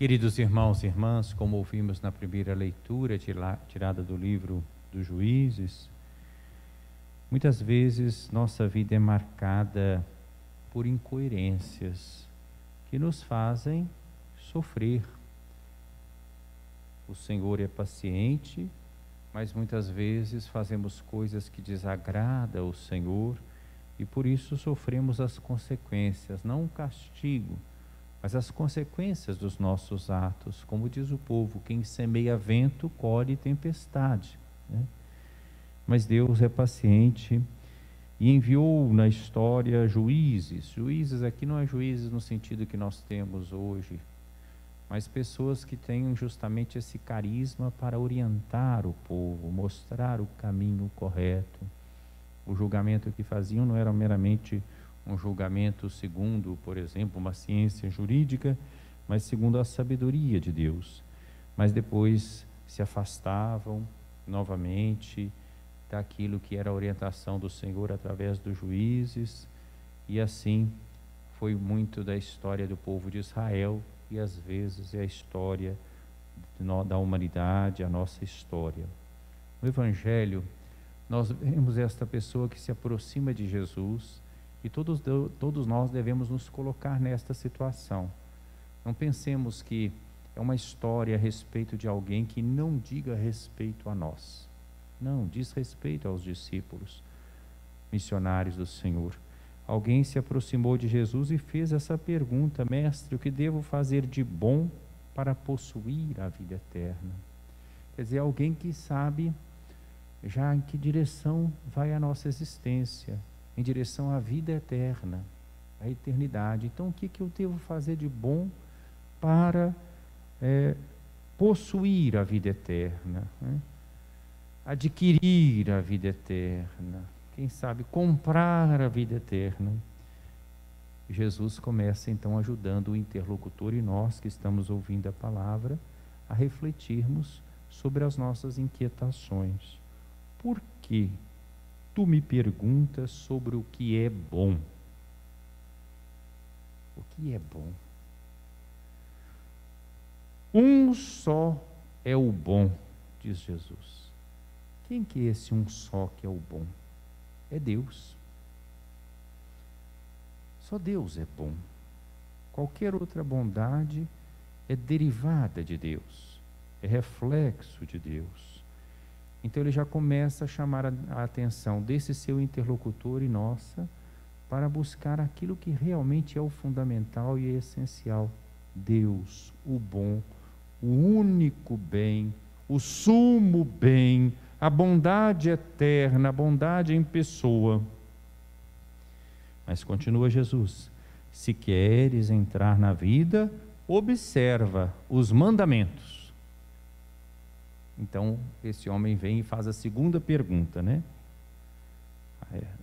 Queridos irmãos e irmãs, como ouvimos na primeira leitura tirada do livro dos Juízes, muitas vezes nossa vida é marcada por incoerências que nos fazem sofrer. O Senhor é paciente, mas muitas vezes fazemos coisas que desagradam ao Senhor e por isso sofremos as consequências, não o castigo, mas as consequências dos nossos atos. Como diz o povo, quem semeia vento, colhe tempestade, né? Mas Deus é paciente e enviou na história juízes. Juízes aqui não é juízes no sentido que nós temos hoje, mas pessoas que tenham justamente esse carisma para orientar o povo, mostrar o caminho correto. O julgamento que faziam não era meramente um julgamento segundo, por exemplo, uma ciência jurídica, mas segundo a sabedoria de Deus. Mas depois se afastavam novamente daquilo que era a orientação do Senhor através dos juízes, e assim foi muito da história do povo de Israel, e às vezes é a história da humanidade, a nossa história. No Evangelho, nós vemos esta pessoa que se aproxima de Jesus, e todos nós devemos nos colocar nesta situação. Não pensemos que é uma história a respeito de alguém que não diga respeito a nós. Não, diz respeito aos discípulos, missionários do Senhor. Alguém se aproximou de Jesus e fez essa pergunta: Mestre, o que devo fazer de bom para possuir a vida eterna? Quer dizer, alguém que sabe já em que direção vai a nossa existência, em direção à vida eterna, à eternidade. Então, o que eu devo fazer de bom para possuir a vida eterna, né? Adquirir a vida eterna, quem sabe comprar a vida eterna? Jesus começa então ajudando o interlocutor e nós que estamos ouvindo a palavra a refletirmos sobre as nossas inquietações. Por que tu me perguntas sobre o que é bom? O que é bom? Um só é o bom, diz Jesus. Quem que é esse um só que é o bom? É Deus. Só Deus é bom. Qualquer outra bondade é derivada de Deus, é reflexo de Deus. Então ele já começa a chamar a atenção desse seu interlocutor e nossa para buscar aquilo que realmente é o fundamental e é essencial. Deus, o bom, o único bem, o sumo bem, a bondade eterna, a bondade em pessoa. Mas continua Jesus: se queres entrar na vida, observa os mandamentos. Então, esse homem vem e faz a segunda pergunta, né?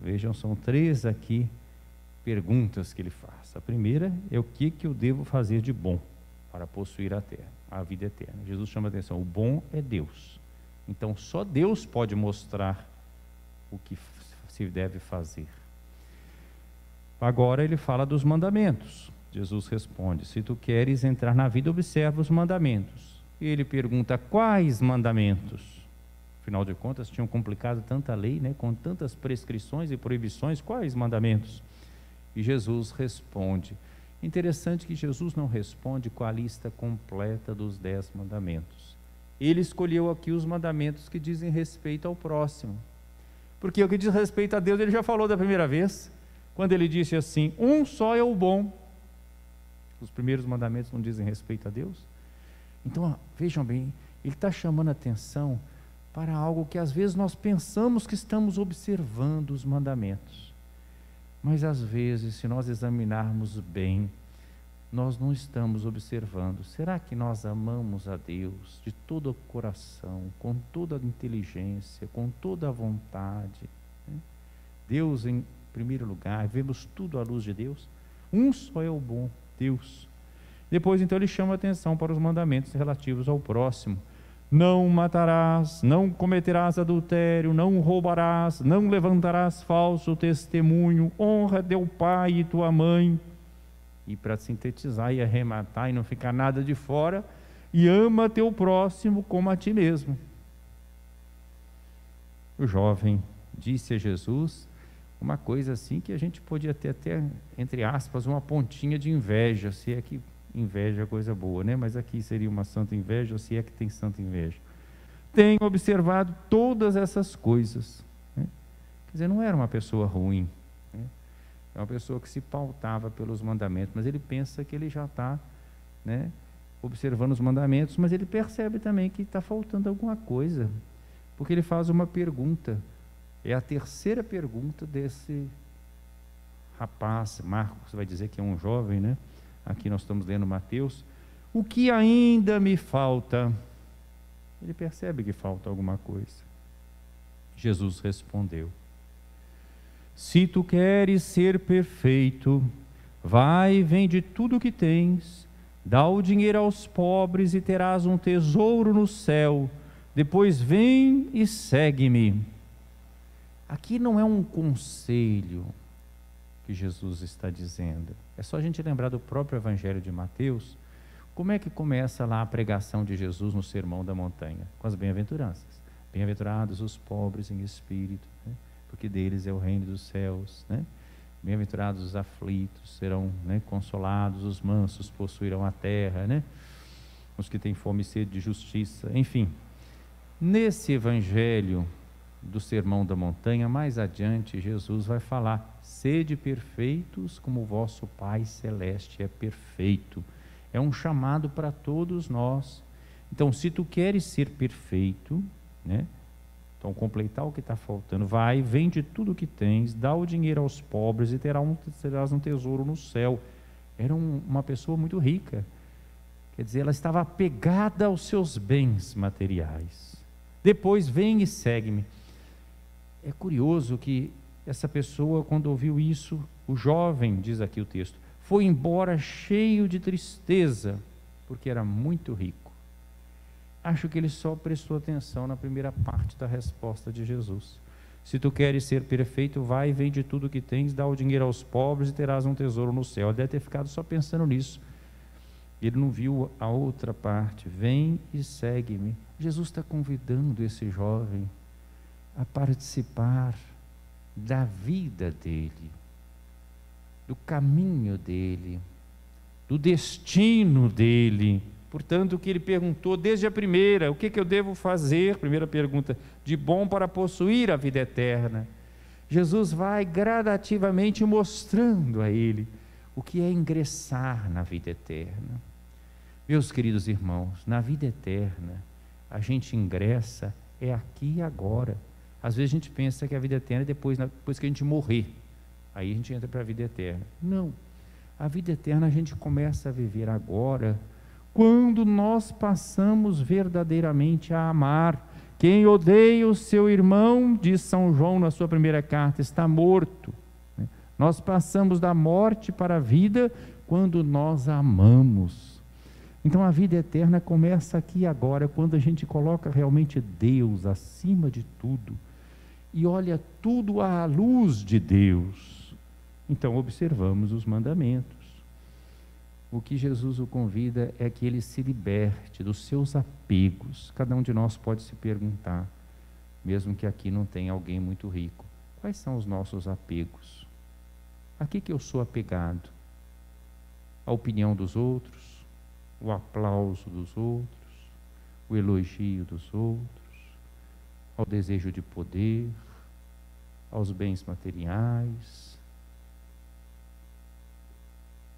Vejam, são 3 aqui perguntas que ele faz. A primeira é: o que eu devo fazer de bom para possuir a vida eterna? Jesus chama a atenção: o bom é Deus. Então, só Deus pode mostrar o que se deve fazer. Agora ele fala dos mandamentos. Jesus responde: se tu queres entrar na vida, observa os mandamentos. E ele pergunta: quais mandamentos? Afinal de contas, tinham complicado tanta lei, né, com tantas prescrições e proibições. Quais mandamentos? E Jesus responde. Interessante que Jesus não responde com a lista completa dos 10 mandamentos. Ele escolheu aqui os mandamentos que dizem respeito ao próximo. Porque o que diz respeito a Deus, ele já falou da primeira vez, quando ele disse assim: um só é o bom. Os primeiros mandamentos não dizem respeito a Deus? Então, vejam bem, ele está chamando a atenção para algo que às vezes nós pensamos que estamos observando os mandamentos. Mas às vezes, se nós examinarmos bem, nós não estamos observando. Será que nós amamos a Deus de todo o coração, com toda a inteligência, com toda a vontade? Deus em primeiro lugar, vemos tudo à luz de Deus. Um só é o bom, Deus. Depois então ele chama a atenção para os mandamentos relativos ao próximo. Não matarás, não cometerás adultério, não roubarás, não levantarás falso testemunho, honra teu pai e tua mãe. E para sintetizar e arrematar e não ficar nada de fora, e ama teu próximo como a ti mesmo. O jovem disse a Jesus uma coisa assim que a gente podia ter até, entre aspas, uma pontinha de inveja, se é que inveja é coisa boa, né? Mas aqui seria uma santa inveja, ou se é que tem santa inveja. Tenho observado todas essas coisas, né? Quer dizer, não era uma pessoa ruim, né? É uma pessoa que se pautava pelos mandamentos, mas ele pensa que ele já está, né, observando os mandamentos, mas ele percebe também que está faltando alguma coisa, porque ele faz uma pergunta. É a terceira pergunta desse rapaz. Marcos vai dizer que é um jovem, né? Aqui nós estamos lendo Mateus. O que ainda me falta? Ele percebe que falta alguma coisa. Jesus respondeu: se tu queres ser perfeito, vai, vende tudo o que tens, dá o dinheiro aos pobres e terás um tesouro no céu. Depois vem e segue-me. Aqui não é um conselho que Jesus está dizendo. É só a gente lembrar do próprio Evangelho de Mateus. Como é que começa lá a pregação de Jesus no Sermão da Montanha? Com as bem-aventuranças. Bem-aventurados os pobres em espírito, né? Porque deles é o reino dos céus, né? Bem-aventurados os aflitos, serão, né, consolados, os mansos possuirão a terra, né? Os que têm fome e sede de justiça, enfim. Nesse Evangelho do Sermão da Montanha, mais adiante, Jesus vai falar: sede perfeitos como o vosso Pai Celeste é perfeito. É um chamado para todos nós. Então, se tu queres ser perfeito, né? Então, completar o que está faltando, vai, vende tudo o que tens, dá o dinheiro aos pobres e terás um tesouro no céu. Era uma pessoa muito rica. Quer dizer, ela estava apegada aos seus bens materiais. Depois, vem e segue-me. É curioso que essa pessoa, quando ouviu isso, o jovem, diz aqui o texto, foi embora cheio de tristeza, porque era muito rico. Acho que ele só prestou atenção na primeira parte da resposta de Jesus. Se tu queres ser perfeito, vai, vende tudo o que tens, dá o dinheiro aos pobres e terás um tesouro no céu. Ele deve ter ficado só pensando nisso. Ele não viu a outra parte. Vem e segue-me. Jesus está convidando esse jovem a participar da vida dele, do caminho dele, do destino dele. Portanto, o que ele perguntou desde a primeira: o que eu devo fazer? Primeira pergunta: de bom para possuir a vida eterna. Jesus vai gradativamente mostrando a ele o que é ingressar na vida eterna. Meus queridos irmãos, na vida eterna, a gente ingressa aqui e agora. Às vezes a gente pensa que a vida eterna é depois que a gente morrer. Aí a gente entra para a vida eterna. Não. A vida eterna a gente começa a viver agora, quando nós passamos verdadeiramente a amar. Quem odeia o seu irmão, diz São João na sua primeira carta, está morto. Nós passamos da morte para a vida quando nós amamos. Então a vida eterna começa aqui agora, quando a gente coloca realmente Deus acima de tudo e olha tudo à luz de Deus. Então observamos os mandamentos. O que Jesus o convida é que ele se liberte dos seus apegos. Cada um de nós pode se perguntar, mesmo que aqui não tenha alguém muito rico: quais são os nossos apegos? A que eu sou apegado? A opinião dos outros? O aplauso dos outros? O elogio dos outros? Ao desejo de poder? Aos bens materiais?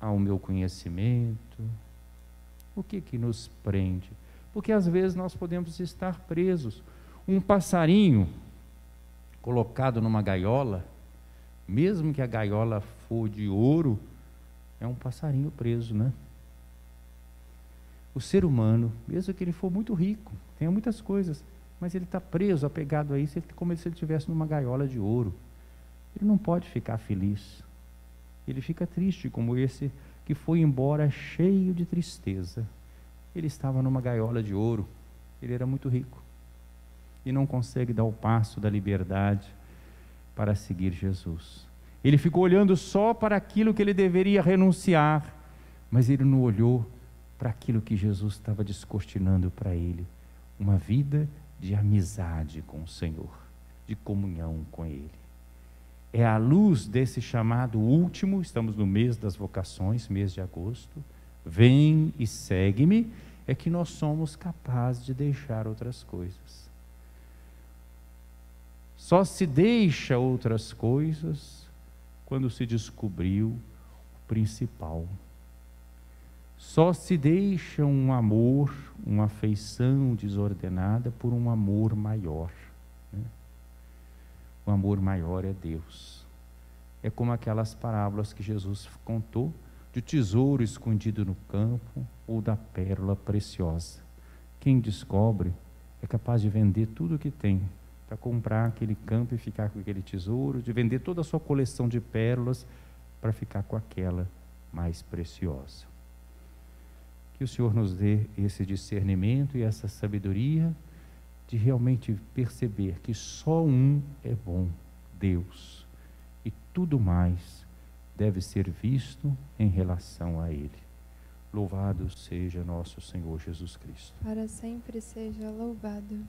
Ao meu conhecimento? O que nos prende? Porque às vezes nós podemos estar presos. Um passarinho colocado numa gaiola, mesmo que a gaiola for de ouro, é um passarinho preso, né? O ser humano, mesmo que ele for muito rico, tenha muitas coisas, mas ele está preso, apegado a isso, como se ele estivesse numa gaiola de ouro. Ele não pode ficar feliz. Ele fica triste, como esse que foi embora cheio de tristeza. Ele estava numa gaiola de ouro, ele era muito rico e não consegue dar o passo da liberdade para seguir Jesus. Ele ficou olhando só para aquilo que ele deveria renunciar, mas ele não olhou para aquilo que Jesus estava descortinando para ele, uma vida de amizade com o Senhor, de comunhão com Ele. É à luz desse chamado último, estamos no mês das vocações, mês de agosto, vem e segue-me, é que nós somos capazes de deixar outras coisas. Só se deixa outras coisas quando se descobriu o principal. Só se deixa um amor, uma afeição desordenada por um amor maior, né? O amor maior é Deus. É como aquelas parábolas que Jesus contou, de tesouro escondido no campo ou da pérola preciosa. Quem descobre é capaz de vender tudo o que tem para comprar aquele campo e ficar com aquele tesouro, de vender toda a sua coleção de pérolas para ficar com aquela mais preciosa. Que o Senhor nos dê esse discernimento e essa sabedoria de realmente perceber que só um é bom, Deus, e tudo mais deve ser visto em relação a Ele. Louvado seja nosso Senhor Jesus Cristo. Para sempre seja louvado.